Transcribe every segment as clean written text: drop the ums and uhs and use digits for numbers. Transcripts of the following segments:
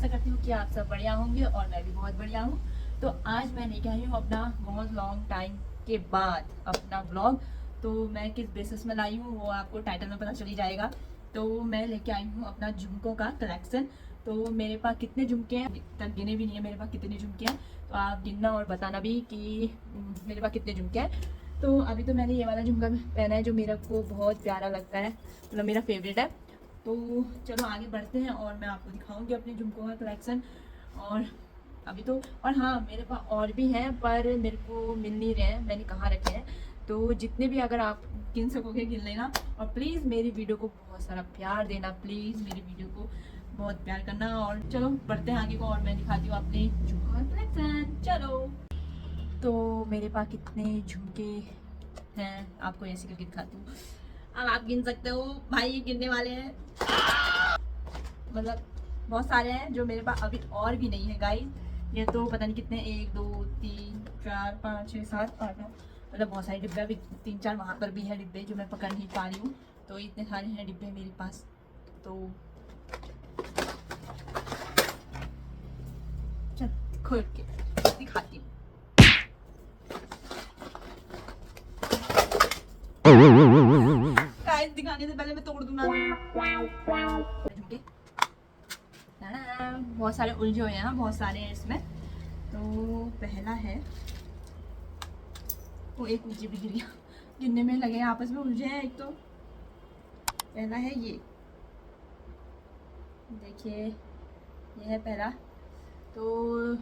आशा करती हूँ कि आप सब बढ़िया होंगे और मैं भी बहुत बढ़िया हूँ। तो आज मैं लेके आई हूँ अपना बहुत लॉन्ग टाइम के बाद अपना ब्लॉग। तो मैं किस बेसिस में लाई हूँ वो आपको टाइटल में पता चली जाएगा। तो मैं लेके आई हूँ अपना झुमकों का कलेक्शन। तो मेरे पास कितने झुमके हैं तक गिने भी नहीं है मेरे पास कितने झुमके हैं। तो आप गिनना और बताना भी कि मेरे पास कितने झुमके हैं। तो अभी तो मैंने ये वाला झुमका पहना है जो मेरे को बहुत प्यारा लगता है, मतलब मेरा फेवरेट है। तो चलो आगे बढ़ते हैं और मैं आपको दिखाऊंगी अपने झुमकों का कलेक्शन। और अभी तो और हाँ, मेरे पास और भी हैं पर मेरे को मिल नहीं रहे हैं, मैंने कहाँ रखे हैं। तो जितने भी अगर आप गिन सकोगे गिन लेना। और प्लीज़ मेरी वीडियो को बहुत सारा प्यार देना, प्लीज़ मेरी वीडियो को बहुत प्यार करना। और चलो बढ़ते हैं आगे को और मैं दिखाती हूँ अपने झुमकों का कलेक्शन। चलो, तो मेरे पास कितने झुमके हैं आपको ऐसे करके दिखाती हूँ। अब आप गिन सकते हो भाई, ये गिनने वाले हैं, मतलब बहुत सारे हैं जो मेरे पास अभी और भी नहीं है गाइस। ये तो पता नहीं कितने, 1 2 3 4 5 6 7 8 9, मतलब बहुत सारे डिब्बे, अभी 3 4 वहाँ पर भी है डिब्बे जो मैं पकड़ नहीं पा रही हूँ। तो इतने सारे हैं डिब्बे मेरे पास। तो चल खोल के दिखाती हूँ। गाइस दिखाने से पहले मैं तोड़ दूंगा झुमके। बहुत सारे उलझे हुए हैं, बहुत सारे हैं इसमें। तो पहला है, वो एक नीचे भी गिर गया, गिरने में लगे आपस में उलझे हैं। एक तो पहला है ये, देखिए ये है पहला। तो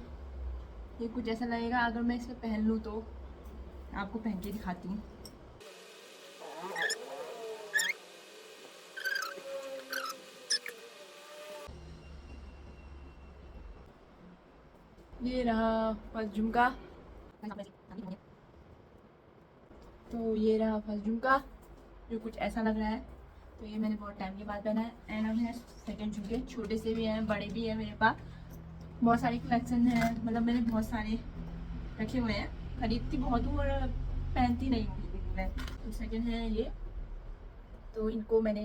ये कुछ ऐसा लगेगा अगर मैं इसे पहन लूँ तो, आपको पहन के दिखाती हूँ। ये रहा फर्स्ट झुमका। तो ये रहा फर्स्ट झुमका जो कुछ ऐसा लग रहा है। तो ये मैंने बहुत टाइम के बाद पहना है। एंड अब है सेकंड झुमके, छोटे से भी हैं बड़े भी हैं मेरे पास। बहुत सारी कलेक्शन है, मतलब मैंने बहुत सारे रखे हुए हैं, खरीदती बहुत हूँ और पहनती नहीं हूँ बिल्कुल मैं। तो सेकंड है ये, तो इनको मैंने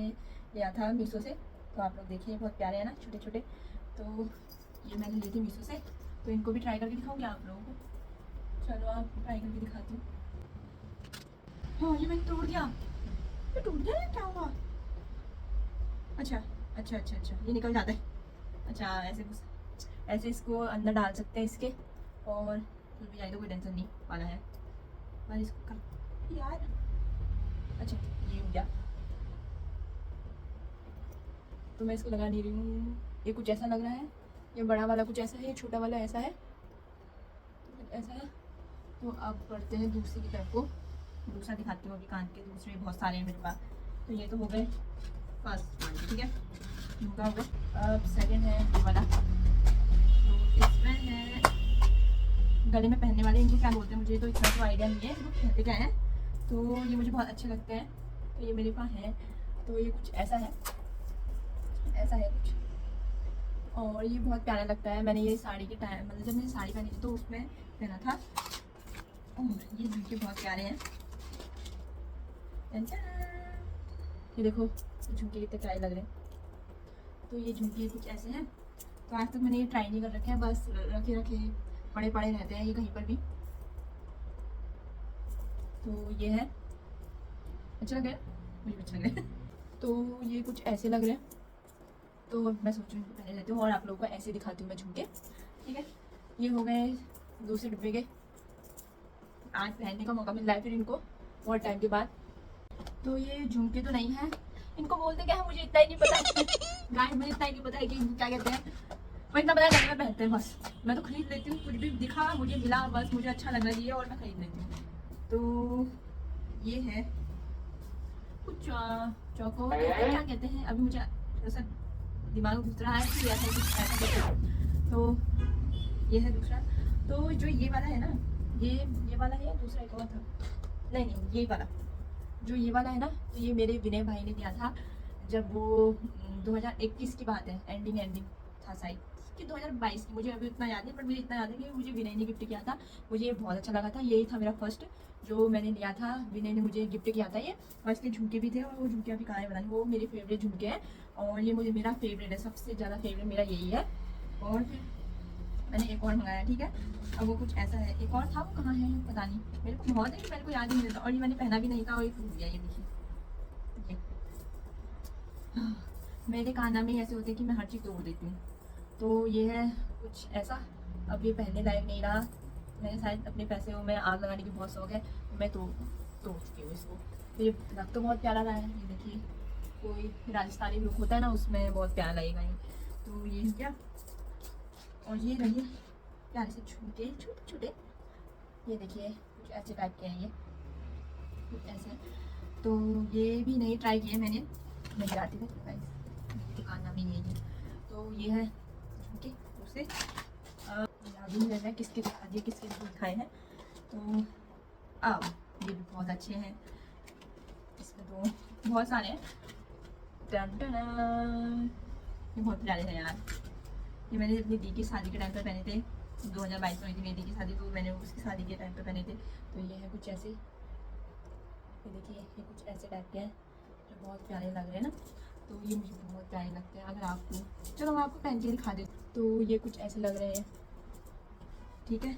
लिया था मीशो से। तो आप लोग देखिए बहुत प्यारे हैं ना, छोटे छोटे। तो ये मैंने लिए थे मीशो से। तो इनको भी ट्राई करके दिखाऊंगी आप लोगों को। चलो आप ट्राई करके दिखाती हूँ। हाँ ये मैंने तोड़ दिया, ये टूट गया है, क्या हुआ? अच्छा अच्छा अच्छा अच्छा, ये निकल जाता है। अच्छा ऐसे कुछ, ऐसे इसको अंदर डाल सकते हैं इसके, और खुल भी जाए तो कोई टेंशन नहीं वाला है। पर इसको कर यार, अच्छा ये हो गया। तो मैं इसको लगा नहीं रही हूँ। ये कुछ ऐसा लग रहा है, ये बड़ा वाला कुछ ऐसा है, ये छोटा वाला ऐसा है, कुछ ऐसा है। तो अब बढ़ते हैं दूसरी की तरफ को, दूसरा दिखाती हूँ। अभी कान के दूसरे बहुत सारे हैं मेरे पास। तो ये तो हो गए फर्स्ट वाले, ठीक है, झुमका हो गया। अब सेकेंड है ये वाला। तो इसमें है गले में पहनने वाले, इनको क्या बोलते हैं मुझे तो इतना तो आइडिया नहीं है, इनको कहते क्या है। तो ये मुझे बहुत अच्छे लगते हैं, तो ये मेरे पास है। तो ये कुछ ऐसा है, ऐसा है कुछ, और ये बहुत प्यारा लगता है। मैंने ये साड़ी के टाइम, मतलब जब मैंने साड़ी पहनी थी तो उसमें पहना था। और ये झुमके बहुत प्यारे हैं। ये देखो झुमके कितने प्यारे लग रहे हैं। तो ये झुमके कुछ ऐसे हैं। तो आज तक मैंने ये ट्राई नहीं कर रखे हैं, बस रखे रखे पड़े पड़े रहते हैं ये कहीं पर भी। तो ये है, अच्छा लग रहा है, मुझे अच्छा लग रहा है। तो ये कुछ ऐसे लग रहे हैं। तो मैं सोच रही हूँ पहले लेती हूँ और आप लोगों को ऐसे दिखाती हूँ मैं झुमके, ठीक है। ये हो गए दूसरे डिब्बे के, आज पहनने का मौका मिल रहा है फिर इनको बहुत टाइम के बाद। तो ये झुमके तो नहीं है, इनको बोलते क्या है मुझे इतना ही नहीं पता गाइस, मुझे इतना ही नहीं पता है कि इनको क्या कहते हैं। मैं इतना पता है पहनते हैं बस। मैं तो खरीद लेती हूँ, कुछ भी दिखा मुझे मिला बस, मुझे अच्छा लग रहा है ये और मैं खरीद लेती हूँ। तो ये है कुछ चौको क्या कहते हैं, अभी मुझे थोड़ा सा दिमाग में घुस रहा है कि ऐसा कुछ ऐसा कहते हैं। तो ये है दूसरा। तो जो ये वाला है ना, ये वाला है या दूसरा एक और था, नहीं नहीं ये वाला, जो ये वाला है ना, तो ये मेरे विनय भाई ने दिया था जब वो 2021 की बात है, एंडिंग था शायद कि 2022 की, मुझे अभी उतना याद नहीं, पर मुझे इतना याद है कि मुझे विनय ने गिफ्ट किया था। मुझे ये बहुत अच्छा लगा था, यही था मेरा फर्स्ट जो मैंने लिया था, विनय ने मुझे गिफ्ट किया था ये। और इसके झुमके भी थे, और वो झुमके अभी कहाँ है पता नहीं, वो मेरे फेवरेट झुमके हैं। और ये मुझे मेरा फेवरेट है, सबसे ज़्यादा फेवरेट मेरा यही है। और फिर मैंने एक और मंगाया, ठीक है। अब वो कुछ ऐसा है, एक और था, वो कहाँ है पता नहीं, मेरे को बहुत है कि मेरे को याद ही नहीं रहता, और ये मैंने पहना भी नहीं था और ये टूट गया, ये देखिए। मेरे खाना में ऐसे होते हैं कि मैं हर चीज़ तोड़ देती हूँ, तो ये है कुछ ऐसा। अब ये पहनने लायक नहीं रहा, मैंने शायद अपने पैसे हो, मैं आग लगाने की बहुत शौक है, मैं तोड़ चुकी हूँ इसको। तो ये लग तो बहुत प्यारा रहा है, ये देखिए, कोई राजस्थानी लुक होता है ना, उसमें बहुत प्यारा लगेगा ये। तो ये क्या, और ये रही प्यारे से झुमके, छोटे छोटे, ये देखिए कुछ ऐसे टाइप के हैं ये, कुछ ऐसे। तो ये भी नहीं ट्राई किए मैंने, मैं जाती थी दुकान में यही है। तो ये है झुमके दूसरे, याद नहीं रहता है किसके दिखा दिए किसके दिखाए हैं। तो अब ये भी बहुत अच्छे हैं, इसमें तो बहुत सारे हैं। टन टन, ये बहुत प्यारे हैं यार, ये मैंने अपनी दी की शादी के टाइम पर पहने थे, 2022 में हुई थी मेरी दी की शादी, तो मैंने उसकी शादी के टाइम पर पहने थे। तो ये है कुछ ऐसे, ये देखिए ये कुछ ऐसे टाइप के हैं जो बहुत प्यारे लग रहे हैं ना, तो ये मुझे बहुत प्यारे लगते हैं। अगर आपको, चलो मैं आपको पहन के दिखा देती हूँ। तो ये कुछ ऐसे लग रहे हैं, ठीक है।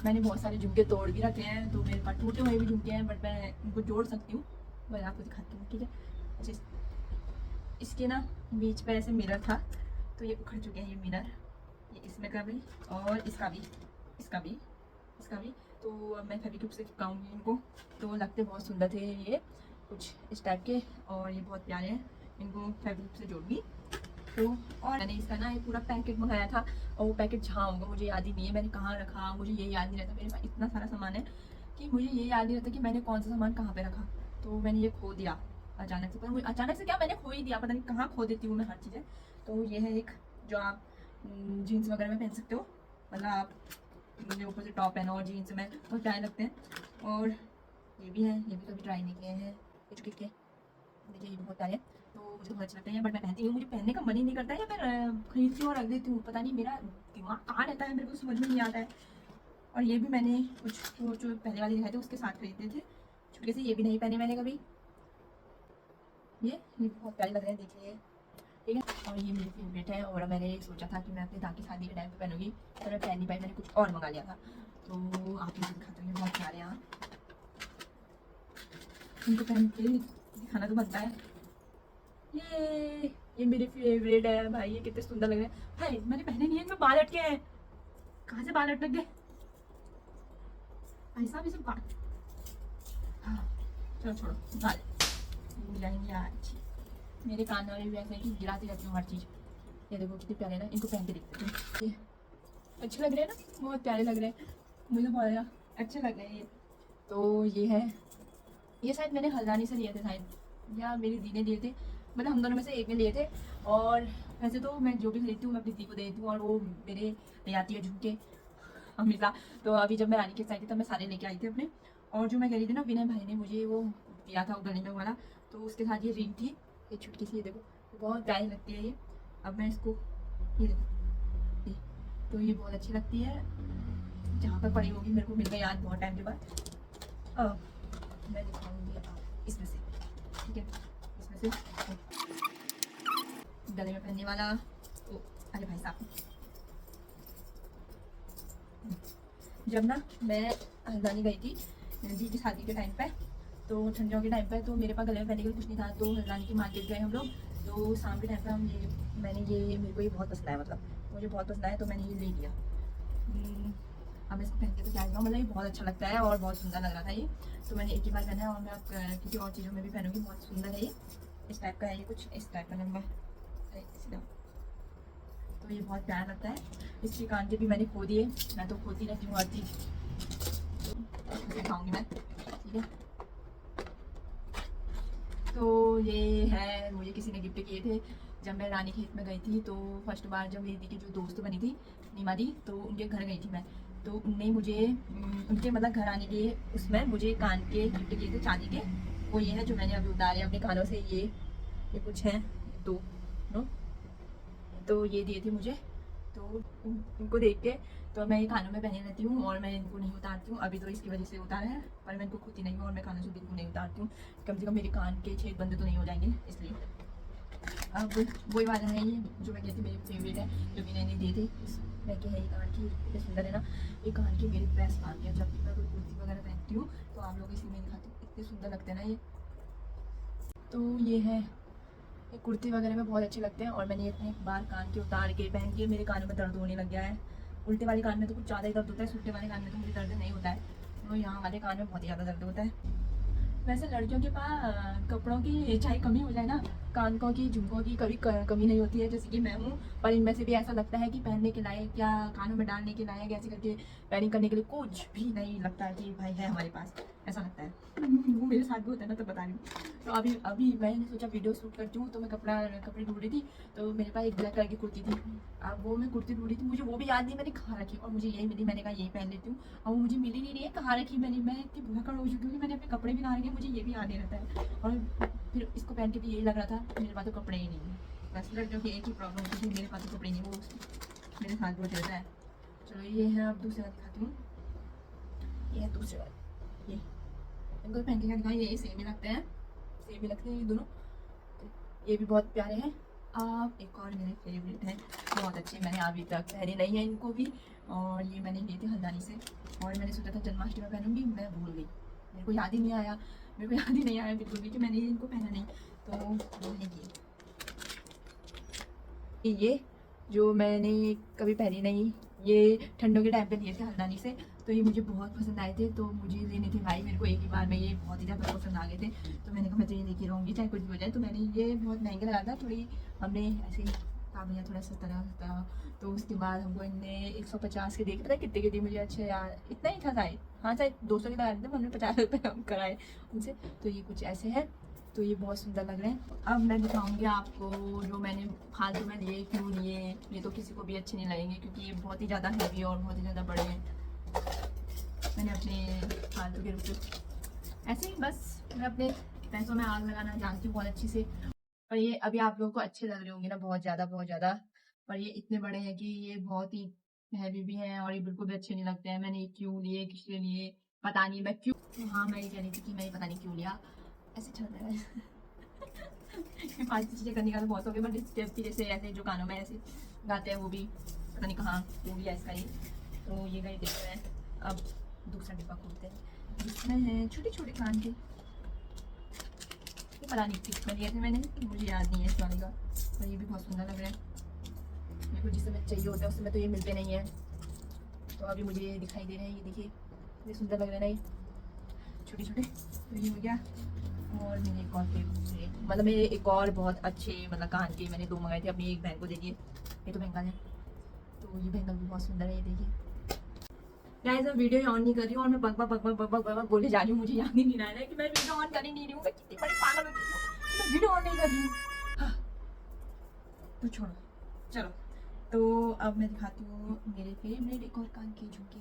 मैंने बहुत सारे झुमके तोड़ भी रखे हैं, तो मेरे पास टूटे हुए भी झुमके हैं, बट मैं उनको जोड़ सकती हूँ, मैं आपको दिखाती हूँ, ठीक है। अच्छा, इसके ना बीच पे ऐसे मिरर था, तो ये उखड़ चुके हैं ये मिरर, ये इसमें का भी और इसका भी, इसका भी, इसका भी। तो अब मैं फेविक्विक से चिपकाऊंगी इनको, तो लगते बहुत सुंदर थे ये कुछ इस टाइप के, और ये बहुत प्यारे हैं, इनको फेविक्विक से जोड़ूंगी। तो और मैंने इसका ना एक पूरा पैकेट मंगाया था, और वो पैकेट जहाँ होगा मुझे याद ही नहीं है, मैंने कहाँ रखा मुझे ये याद नहीं रहता, मेरे पास इतना सारा सामान है कि मुझे ये याद नहीं रहता कि मैंने कौन सा सामान कहाँ पे रखा। तो मैंने ये खो दिया अचानक से, पर मुझे अचानक से क्या, मैंने खो ही दिया, पता नहीं कहाँ खो देती हूँ मैं हर चीज़ें। तो ये है एक जो आप जीन्स वगैरह में पहन सकते हो, मतलब आप मुझे ऊपर से टॉप पहनो और जीन्स में बहुत प्यारे लगते हैं। और ये भी है, ये भी कभी ट्राई नहीं किए हैं, के देखिए ये बहुत प्यारे हैं, तो मुझे बहुत अच्छे लगते हैं, बट मैं पहनती हूँ, मुझे पहनने का मन ही नहीं करता है, या मैं खरीदती हूँ और रख देती हूँ, पता नहीं मेरा दिमाग कहाँ रहता है, मेरे को समझ में नहीं आता है। और ये भी मैंने कुछ वो जो पहले वाले दिखाए थे उसके साथ खरीदे थे छोटे से, ये भी नहीं पहने मैंने कभी, ये बहुत प्यारे लग रहे हैं, देखिए, ठीक है। और ये मेरी फेवरेट है, और मैंने सोचा था कि मैं अपनी दादी शादी के टाइम पे पहनूंगी, पर मैं पहन नहीं पाई, मैंने कुछ और मंगा लिया था। तो आप मुझे दिखाते हैं, बहुत प्यारे हैं, इनको पहन के दिखाना तो बनता है। ये मेरे फेवरेट है भाई, ये कितने सुंदर लग रहे हैं भाई, मैंने पहने नहीं है, इनमें बाल अटके हैं, कहाँ से बाल अटक गए भाई साहब, ये सब बाल, हाँ चलो छोड़ो, बाल भूल जाएंगे यार। मेरे कान वाले भी ऐसे हैं कि गिराती रहती हूँ हर चीज़। ये देखो कितने प्यारे ना, इनको पहन के देखते हैं, अच्छे लग रहे हैं ना, बहुत प्यारे लग रहे हैं, मुझे बहुत अच्छे लग रहे हैं ये। तो ये है, ये शायद मैंने हल्द्वानी से लिए थे शायद, या मेरी दी ने दिए थे, मतलब हम दोनों में से एक ने लिए थे। और वैसे तो मैं जो भी खरीदती हूँ मैं अपनी दी को दे देती हूँ, और वो मेरे ले आती है झुमके हमेशा। तो अभी जब मैं रानी के साथ थी तब मैं सारे लेके आई थी अपने, और जो मैं कह रही थी ना, विनय भाई ने मुझे वो दिया था गले में वाला, तो उसके साथ ये रिंग थी, ये छुटकी सी, ये देखो बहुत प्यारी लगती है ये। अब मैं इसको, ये देखो, तो ये बहुत अच्छी लगती है, जहाँ पर पड़ी होगी, मेरे को मिल गई आज बहुत टाइम के बाद। अब मैं दिखाऊंगी इसमें से, ठीक है, इसमें से गले में पहनने वाला। ओ अरे भाई साहब, जब ना मैं हल्द्वानी गई थी जी की शादी के टाइम पे, तो ठंडियों के टाइम पे, तो मेरे पास गले में पहनने के लिए कुछ नहीं था, तो हल्द्वानी की मार्केट गए हम लोग, तो शाम के टाइम पे हम ये, मैंने ये, मेरे को ये बहुत पसंद आया, मतलब मुझे बहुत पसंद आया, तो मैंने ये ले लिया। अब इसको पहन के तो क्या है, मतलब ये बहुत अच्छा लगता है और बहुत सुंदर लग रहा था ये, तो मैंने एक ही बार पहना है, और मैं अब किसी और चीज़ों में भी पहनूंगी, बहुत सुंदर है ये, इस टाइप का है ये, कुछ इस टाइप का लंबा सीधा, तो ये बहुत प्यारा लगता है। इसके कान के भी मैंने खो दिए, मैं तो खोती रहती हूँ हर चीज़, तो दिखाऊंगी मैं, ठीक है। तो ये है, मुझे किसी ने गिफ्ट किए थे जब मैं रानी खेत में गई थी, तो फर्स्ट बार जब मेरी दी की जो दोस्त बनी थी नीमा दी, तो उनके घर गई थी मैं, तो उनने मुझे उनके मतलब घर आने के उसमें मुझे कान के गिफ्ट किए थे चांदी के, वो ये है जो मैंने अभी उतारे अपने कानों से, ये कुछ हैं दो नो, तो ये दिए थे मुझे, तो इनको देख के तो मैं ये कानों में पहने रहती हूँ, और मैं इनको नहीं उतारती हूँ, अभी तो इसकी वजह से उतारा है, पर मैं इनको खुद ही नहीं हूँ, और मैं कानों से बिल्कुल नहीं उतारती हूँ, कम से कम मेरे कान के छेद बंद तो नहीं हो जाएंगे इसलिए। अब वही वाला है ये जो मैं कहती मेरी फेवरेट है, जो भी नैनी दिए थे। मैं क्या है ये कान की कितने सुंदर है ना, ये कान की मेरी बेस्ट कान की। जब भी मैं कोई कुर्ती वगैरह पहनती हूँ तो आप लोग इसी में दिखाती हूँ, इतने सुंदर लगते हैं ना ये। तो ये है, ये कुर्ती वगैरह में बहुत अच्छे लगते हैं। और मैंने इतने बार कान के उतार के पहन के मेरे कानों में दर्द होने लग गया है। उल्टे वाले कान में तो कुछ ज़्यादा ही दर्द होता है, सुट्टे वाले कान में तो मुझे दर्द नहीं होता है, तो यहाँ वाले कान में बहुत ही ज़्यादा दर्द होता है। वैसे लड़कियों के पास कपड़ों की चाहे कमी हो जाए ना, कानों की झुमकों की कभी कमी नहीं होती है, जैसे कि मैं हूँ। पर इनमें से भी ऐसा लगता है कि पहनने के लायक या कानों में डालने के लायक ऐसे करके पैरिंग करने के लिए कुछ भी नहीं लगता है कि भाई है हमारे पास, ऐसा लगता है। वो मेरे साथ भी होता है ना, तो बता रही हूँ। तो अभी अभी मैंने सोचा वीडियो शूट करती हूँ, तो मैं कपड़े ढूंढ रही थी, तो मेरे पास एक ब्लैक कलर की कुर्ती थी। अब वो मैं कुर्ती ढूंढ रही थी, मुझे वो भी याद नहीं मैंने कहाँ रखी, और मुझे यही मिली। मैंने कहा यही पहन लेती हूँ, और वो मुझे मिली नहीं रही है कहाँ रखी मैंने। मैं इतनी भुलक्कड़ हो चुकी हूँ कि मैंने अपने कपड़े भी कहाँ रखे, मुझे ये भी याद नहीं रहता है। और फिर इसको पहन के भी यही लग रहा था मेरे पास तो कपड़े ही नहीं है। बस लड़कियों की एक ही प्रॉब्लम होती है, मेरे पास तो कपड़े नहीं, वो मेरे साथ बहुत रहता है। चलो ये है, अब दूसरे वाला दिखाती हूँ। ये है दूसरे वाला, ये इनको पहन के क्या दिखाई, ये सेम ही लगते हैं, सेम ही लगते हैं ये दोनों। ये भी बहुत प्यारे हैं। आप एक और मेरे फेवरेट हैं, बहुत अच्छे, मैंने अभी तक पहने नहीं है इनको भी। और ये मैंने लिए थे हल्द्वानी से, और मैंने सोचा था जन्माष्टमी में पहनूंगी, मैं भूल गई, मेरे को याद ही नहीं आया, मेरे को याद ही नहीं आया बिल्कुल भी कि मैंने इनको पहना नहीं। तो वो है ये जो मैंने कभी पहनी नहीं, ये ठंडों के टाइम पे लिए थे हल्द्वानी से, तो ये मुझे बहुत पसंद आए थे, तो मुझे लेने थे भाई मेरे को एक ही बार में, ये बहुत ही ज़्यादा पसंद आ गए थे। तो मैंने कहा मैं तो ये लेके रहूँगी चाहे कुछ भी हो जाए। तो मैंने ये बहुत महंगे लगा था, थोड़ी हमने ऐसे कहा भैया थोड़ा सस्ता, तो उसके बाद हमको इनने 150 के देख रहा था कितने के दिए मुझे, अच्छे यार इतना ही था शायद, हाँ शायद 200 के लगा रहे थे, हमने 50 रुपये कम कराए उनसे। तो ये कुछ ऐसे है, तो ये बहुत सुंदर लग रहे हैं। अब मैं दिखाऊंगी आपको जो मैंने फालतू में लिए, क्यों लिए। ये तो किसी को भी अच्छे नहीं लगेंगे क्योंकि ये बहुत ही ज़्यादा हैवी और बहुत ही ज़्यादा बड़े हैं। मैंने अपने फालतू के रुपये ऐसे ही, बस मैं अपने पैसों में आग लगाना जानती हूँ बहुत अच्छी से। पर ये अभी आप लोगों को अच्छे लग रहे होंगे ना, बहुत ज़्यादा, पर ये इतने बड़े हैं कि ये बहुत ही हैवी भी हैं और ये बिल्कुल भी अच्छे नहीं लगते हैं। मैंने ये क्यों लिए, किस लिए लिए पता नहीं, मैं क्यों, हाँ मैं ये कह रही थी कि मैं ये पता नहीं क्यों लिया, ऐसे चल रहा है। फालतू चीज़ें करने का तो बहुत हो गया, बट स्टेप की जैसे ऐसे जो कानों में ऐसे गाते हैं वो भी पता नहीं कहाँ क्यों लिया इसका ये। तो ये गए देख रहे हैं। अब दूसरा डिब्बा खोलते हैं, जिसमें है छोटे छोटे कान के, ये पता नहीं किस में लिए थे मैंने, मुझे याद नहीं है इस वाले का, पर ये भी बहुत सुंदर लग रहा है। मेरे को जिस समय चाहिए होता है उस समय तो ये मिलते नहीं है, तो अभी मुझे ये दिखाई दे रहे हैं, ये देखिए ये सुंदर लग रहा है ना, ये छोटे छोटे। तो ये हो गया। और मैंने एक और फेवरेट, मतलब मेरे एक और बहुत अच्छे मतलब कान के मैंने 2 मंगाए थे, अपनी एक बहन को दे दिए। ये तो बैंगल है, तो ये बैंगल भी बहुत सुंदर है, ये देखिए। गाइस मैं वीडियो ऑन नहीं कर रही हूँ और मैं बक बोले जा रही हूँ, मुझे याद ही नहीं रहा है कि मैं वीडियो ऑन कर ही नहीं रही हूँ। मैं कितनी बड़ी पागल हो चुकी हूँ, मैं वीडियो ऑन नहीं कर रही हूँ। हाँ, तो छोड़ो, चलो। तो अब मैं दिखाती हूँ मेरे फेवरेट एक और कान के झुमके,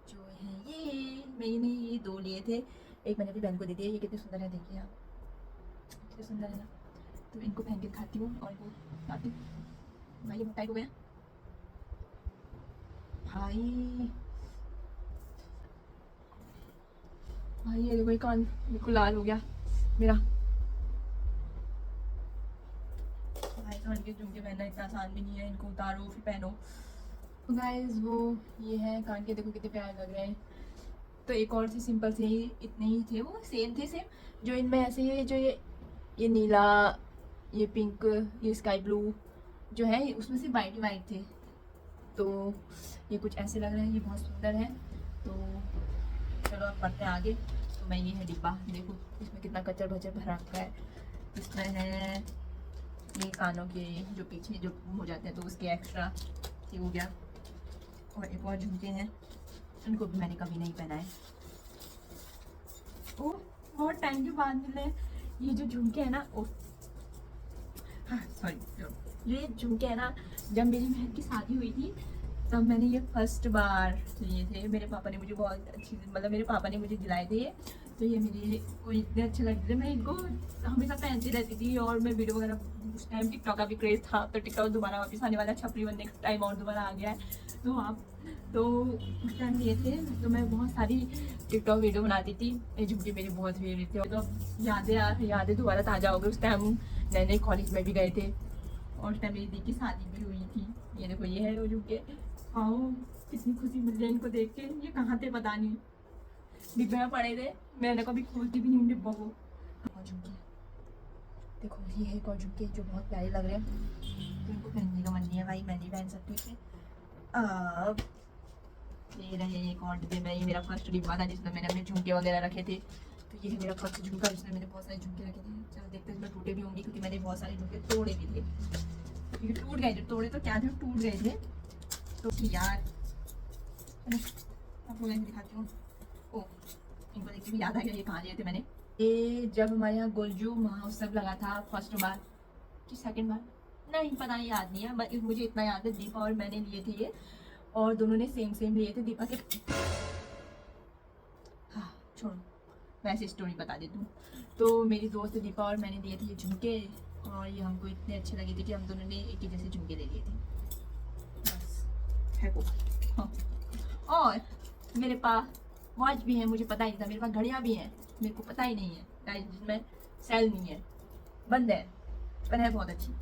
जो है ये मैंने ये 2 लिए थे, एक मैंने अपनी बहन को दे दिया। ये कितने सुंदर है, देखिए आप कितने सुंदर है ना। तो इनको पहन के दिखाती हूँ और इनको दिखाती हूँ। भाई ये टाइट हो गया भाई, भाई ये देखो ये कान बिल्कुल लाल हो गया मेरा। भाई कान के झुमके पहनना इतना आसान भी नहीं है, इनको उतारो फिर पहनो। तो गाइस वो ये है कान के, देखो कितने प्यारे लग रहे हैं। तो एक और थे सिंपल से ही, इतने ही थे, वो सेम थे सेम। जो इनमें ऐसे ये जो ये नीला, ये पिंक, ये स्काई ब्लू जो है उसमें से वाइट वाइट थे। तो ये कुछ ऐसे लग रहे हैं, ये बहुत सुंदर है। तो चलो अब बढ़ते हैं आगे। तो मैं ये है डिब्बा, देखो इसमें कितना कचर भचर भरा रखा है। इसमें है ये कानों के जो पीछे जो हो जाते हैं तो उसके एक्स्ट्रा, ये हो गया। और एक और झुमके हैं, उनको भी मैंने कभी नहीं पहना है। ओह बहुत टाइम के बाद मिले ये जो झुमके है ना, ओह हाँ सॉरी, ये झुमके है ना, जब मेरी बहन की शादी हुई थी तब मैंने ये फर्स्ट बार लिए थे। मेरे पापा ने मुझे बहुत अच्छी, मतलब मेरे पापा ने मुझे दिलाए थे ये। तो ये मेरे को इतने अच्छे लगते थे, मैं इनको हमेशा पहनती रहती थी। और मैं वीडियो वगैरह, उस टाइम टिकटॉक का भी क्रेज़ था, तो टिकटॉक दोबारा वापस आने वाला, छपरी बनने का टाइम और दोबारा आ गया है। तो उस टाइम लिए थे, तो मैं बहुत सारी टिकटॉक वीडियो बनाती थी। ये झुमके मेरे बहुत फेवरेट थे, तो यादें दोबारा ताज़ा हो गई। उस टाइम नए नए कॉलेज में भी गए थे और उस टाइम मेरी दी की शादी भी हुई थी। ये देखो ये है वो झुमके। आओ कितनी खुशी मिल रही है इनको देख के। ये कहाँ थे पता नहीं, डिब्बे में पड़े थे, मैंने कभी खोलती भी नहीं डिब्बों को। और झुमके देखो, ये एक और झुमके जो बहुत प्यारे लग रहे हैं, तो इनको पहनने का मन नहीं है भाई, मैं नहीं पहन सकती इसे। अब ये रहे एक और डिब्बे में, ये मेरा फर्स्ट डिब्बा था जिसमें मैंने अपने झुमके वगैरह रखे थे। तो ये है मेरा फर्स्ट झुमका जिसमें मैंने बहुत सारे झुमके रखे थे। चलो देखते हैं इसमें टूटे भी होंगे, क्योंकि मैंने बहुत सारे झुमके तोड़े भी थे, क्योंकि टूट गए थे। तोड़े तो क्या थे, टूट गए थे। तो यार आपको मैं दिखाती हूँ। ओ इनको देख के भी याद आ गया ये कहाँ लिए थे मैंने। ये जब हमारे यहाँ गोलजू महोत्सव लगा था फर्स्ट बार कि सेकंड बार, नहीं पता नहीं, याद नहीं है, बट मुझे इतना याद है दीपा और मैंने लिए थे ये, और दोनों ने सेम सेम लिए थे। दीपा के हाँ छोड़ो, मैं ऐसी स्टोरी बता देती हूँ। तो मेरी दोस्त दीपा और मैंने लिए थे ये झुमके, और ये हमको इतने अच्छे लगे थे कि हम दोनों ने एक ही जैसे झुमके ले लिए थे। बस फेंको। हाँ। और मेरे पास वॉच भी है, मुझे पता ही नहीं था। मेरे पास घड़ियाँ भी हैं, मेरे को पता ही नहीं है गाइस, जिसमें सेल नहीं है, बंद है, पर है बहुत अच्छी।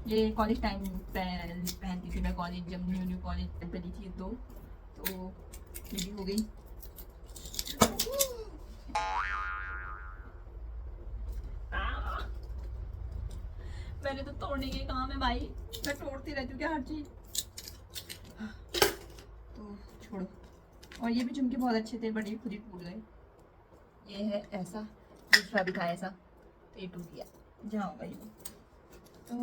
ये कॉलेज टाइम पहनती थी मैं, कॉलेज जब न्यू न्यू कॉलेज पहनी थी तो ये भी हो गई। मैंने तो तोड़ने के काम है भाई, मैं तोड़ती रहती हूँ क्या हर चीज। तो छोड़ो। और ये भी झुमके बहुत अच्छे थे, बट ये खुद ही टूट गए। ये है ऐसा, दूसरा भी था ऐसा, तो ये टूट गया। जाओ भाई। तो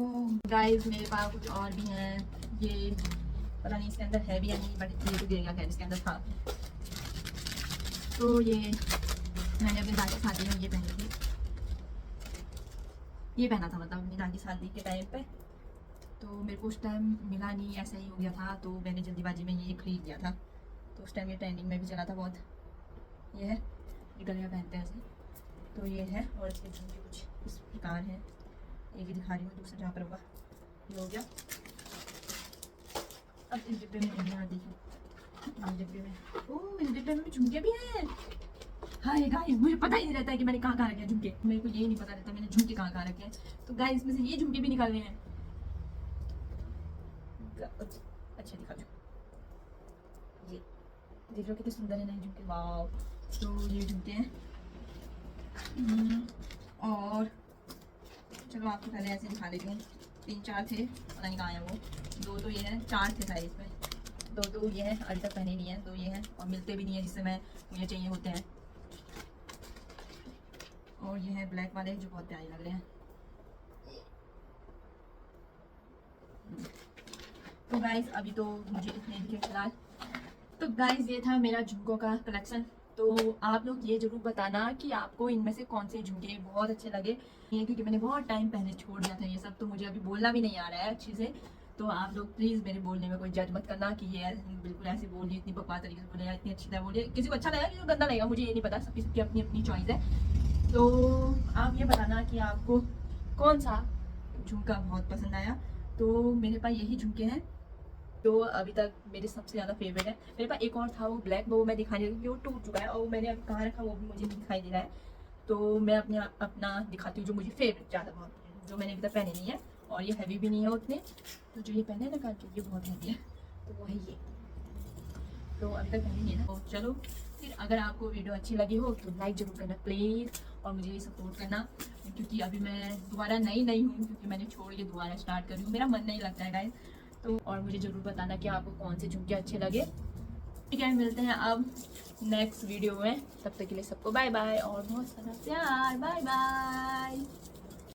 गाइस मेरे पास कुछ और भी हैं, ये पता नहीं इसके अंदर है भी या नहीं, बट ये तो गिर गया, खैर इसके अंदर था। तो ये मैंने अपनी दादी शादी में ये पहनी थी, ये पहना था मतलब अपनी दादी शादी के टाइम पे। तो मेरे को उस टाइम मिला नहीं, ऐसा ही हो गया था, तो मैंने जल्दीबाजी में ये खरीद लिया था। तो उस टाइम ये ट्रेंडिंग में भी चला था बहुत। ये है, ये गले में पहनते हैं ऐसे। तो ये है, और इसके झुमके कुछ इस प्रकार है। ये भी दिखा रही हूँ, दूसरा जहाँ पर होगा ये हो गया। अब इस डिब्बे में नहीं आ, देखिए इस डिब्बे में, ओह इस डिब्बे में झुमके भी हैं। हाय गाइस, मुझे पता ही नहीं रहता है कि मैंने कहाँ कहाँ रखे हैं झुमके, मेरे को यही नहीं पता रहता मैंने झुमके कहाँ कहाँ रखे हैं। तो गाइस इसमें से ये झुमके भी निकाल रहे हैं। अच्छा दिखा दो, ये देख लो कितने सुंदर है नए झुमके, वाव। तो ये झुमके हैं। और चलो आपको पहले ऐसे दिखा देती हूँ। 3-4 थे, पता नहीं कहाँ है वो। 2 तो ये है, 4 थे साइज में। 2 तो ये है, अभी तक पहने नहीं है। 2 ये है, और मिलते भी नहीं है जिससे मुझे चाहिए होते हैं। और ये है ब्लैक वाले जो बहुत प्यारे लग रहे हैं। तो गाइस अभी तो मुझे इतने दिखे फिलहाल। तो गाइस ये था मेरा झुमकों का कलेक्शन। तो आप लोग ये जरूर बताना कि आपको इनमें से कौन से झुमके बहुत अच्छे लगे, ये क्योंकि मैंने बहुत टाइम पहले छोड़ दिया था ये सब, तो मुझे अभी बोलना भी नहीं आ रहा है अच्छे से। तो आप लोग प्लीज़ मेरे बोलने में कोई जज मत करना कि ये बिल्कुल ऐसे बोलिए, इतनी बकवास तरीके से बोले या इतनी अच्छी तरह बोलिए। किसी को अच्छा लगेगा, किसी को गंदा लगेगा, मुझे ये नहीं पता, सबकी अपनी अपनी चॉइस है। तो आप ये बताना कि आपको कौन सा झुमका बहुत पसंद आया। तो मेरे पास यही झुमके हैं जो अभी तक मेरे सबसे ज़्यादा फेवरेट है। मेरे पास एक और था वो ब्लैक, वो मैं दिखाने लगी, वो टूट चुका है, और मैंने अब कहाँ रखा वो भी मुझे नहीं दिखाई दे रहा है। तो मैं अपना दिखाती हूँ जो मुझे फेवरेट ज़्यादा बहुत, जो मैंने अभी तक पहने नहीं है, और ये हैवी भी नहीं है उतने। तो जो ये पहने ना कान के, ये बहुत हैवी है, तो वो है ये। तो अभी तक पहने नहीं है ना। तो चलो फिर, अगर आपको वीडियो अच्छी लगी हो तो लाइक ज़रूर करना प्लीज़, और मुझे सपोर्ट करना, क्योंकि अभी मैं दोबारा नई हूँ, क्योंकि मैंने छोड़ के दोबारा स्टार्ट करी हूँ, मेरा मन नहीं लगता है गाइस। तो और मुझे ज़रूर बताना कि आपको कौन से झुमके अच्छे लगे। ठीक है, मिलते हैं अब नेक्स्ट वीडियो में, तब तक के लिए सबको बाय बाय और बहुत सारा प्यार, बाय बाय।